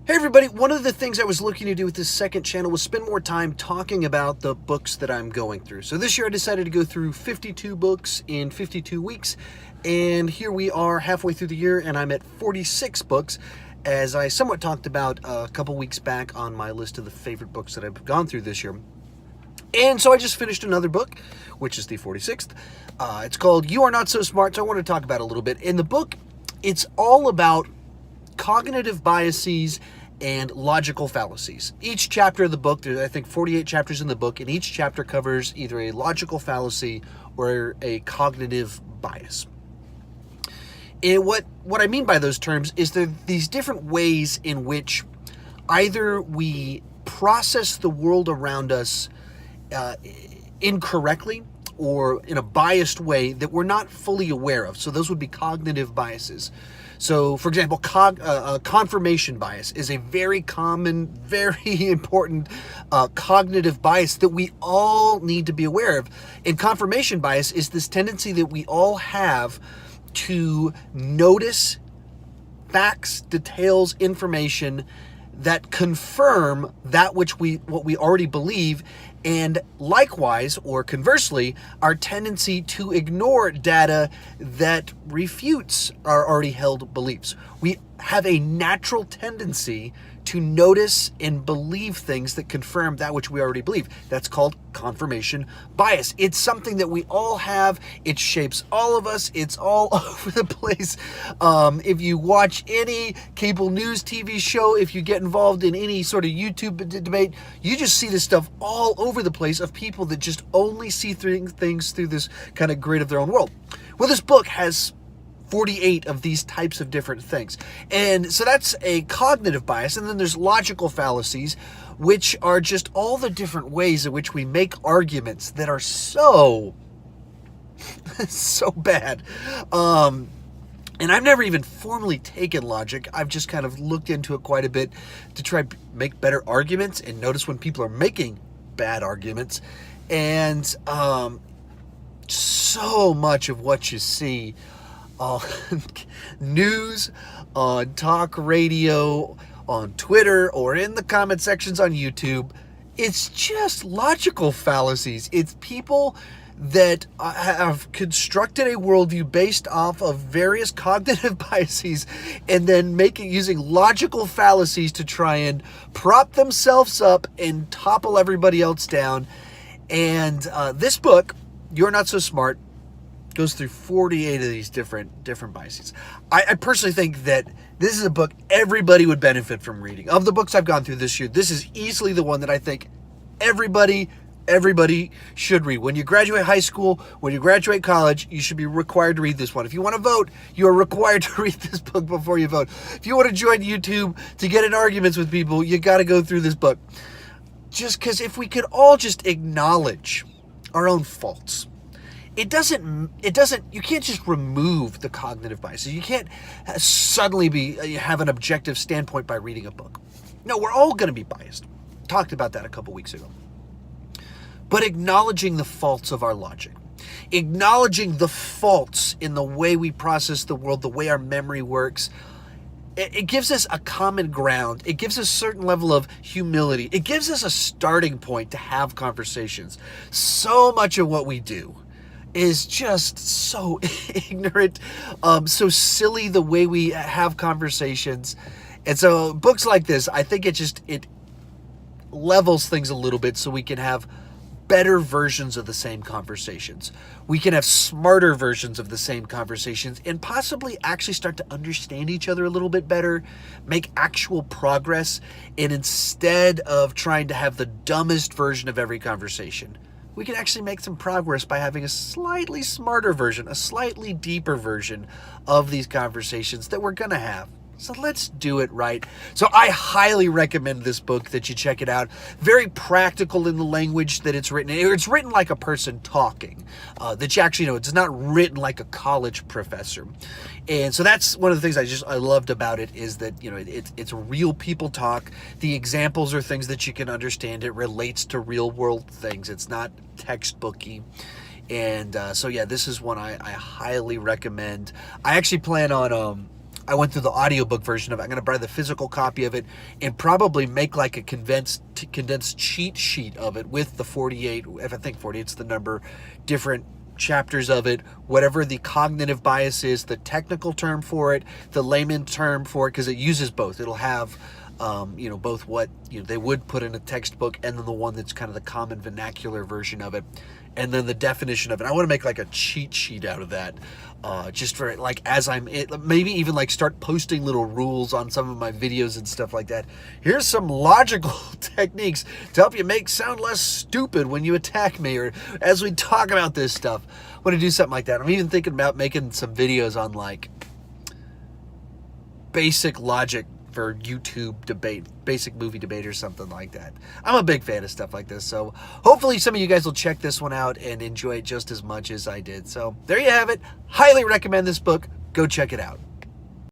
Hey everybody, one of the things I was looking to do with this second channel was spend more time talking about the books that I'm going through. So this year I decided to go through 52 books in 52 weeks, and here we are halfway through the year and I'm at 46 books, as I somewhat talked about a couple weeks back on my list of the favorite books that I've gone through this year. And so I just finished another book, which is the 46th. It's called You Are Not So Smart, so I want to talk about it a little bit. In the book, it's all about cognitive biases and logical fallacies. Each chapter of the book, there's I think 48 chapters in the book, and each chapter covers either a logical fallacy or a cognitive bias. And what I mean by those terms is there these different ways in which either we process the world around us incorrectly or in a biased way that we're not fully aware of. So those would be cognitive biases. So, for example, confirmation bias is a very common, very important cognitive bias that we all need to be aware of. And confirmation bias is this tendency that we all have to notice facts, details, information that confirm that what we already believe, and likewise, or conversely, our tendency to ignore data that refutes our already held beliefs. We have a natural tendency to notice and believe things that confirm that which we already believe. That's called confirmation bias. It's something that we all have. It shapes all of us. It's all over the place. If you watch any cable news TV show, if you get involved in any sort of YouTube debate, you just see this stuff all over the place of people that just only see things through this kind of grid of their own world. Well, this book has 48 of these types of different things. And so that's a cognitive bias. And then there's logical fallacies, which are just all the different ways in which we make arguments that are so bad. And I've never even formally taken logic. I've just kind of looked into it quite a bit to try to make better arguments and notice when people are making bad arguments. And so much of what you see on news, on talk radio, on Twitter, or in the comment sections on YouTube, it's just logical fallacies. It's people that have constructed a worldview based off of various cognitive biases and then using logical fallacies to try and prop themselves up and topple everybody else down. And this book, You're Not So Smart, goes through 48 of these different biases. I personally think that this is a book everybody would benefit from reading. Of the books I've gone through this year, this is easily the one that I think everybody should read. When you graduate high school, when you graduate college, you should be required to read this one. If you want to vote, you are required to read this book before you vote. If you want to join YouTube to get in arguments with people, you got to go through this book. Just because if we could all just acknowledge our own faults, you can't just remove the cognitive biases. You can't suddenly have an objective standpoint by reading a book. No, we're all going to be biased. Talked about that a couple weeks ago. But acknowledging the faults of our logic, acknowledging the faults in the way we process the world, the way our memory works, it gives us a common ground. It gives us a certain level of humility. It gives us a starting point to have conversations. So much of what we do is just so ignorant, so silly the way we have conversations. And so books like this, I think it levels things a little bit so we can have better versions of the same conversations. We can have smarter versions of the same conversations and possibly actually start to understand each other a little bit better, make actual progress, and instead of trying to have the dumbest version of every conversation, we can actually make some progress by having a slightly smarter version, a slightly deeper version of these conversations that we're going to have. So let's do it right. So I highly recommend this book that you check it out. Very practical in the language that it's written. It's written like a person talking, that you actually know. It's not written like a college professor. And so that's one of the things I loved about it, is that, it's real people talk. The examples are things that you can understand. It relates to real world things. It's not textbooky. And so yeah, this is one I highly recommend. I actually plan on I went through the audiobook version of it. I'm going to buy the physical copy of it and probably make like a condensed cheat sheet of it with the 48, if I think 48's the number, different chapters of it, whatever the cognitive bias is, the technical term for it, the layman term for it, because it uses both. It'll have both what they would put in a textbook and then the one that's kind of the common vernacular version of it, and then the definition of it. I want to make like a cheat sheet out of that, just for like as maybe even like start posting little rules on some of my videos and stuff like that. Here's some logical techniques to help you sound less stupid when you attack me or as we talk about this stuff. I want to do something like that. I'm even thinking about making some videos on like basic logic for YouTube debate, basic movie debate or something like that. I'm a big fan of stuff like this, so hopefully some of you guys will check this one out and enjoy it just as much as I did. So there you have it. Highly recommend this book. Go check it out.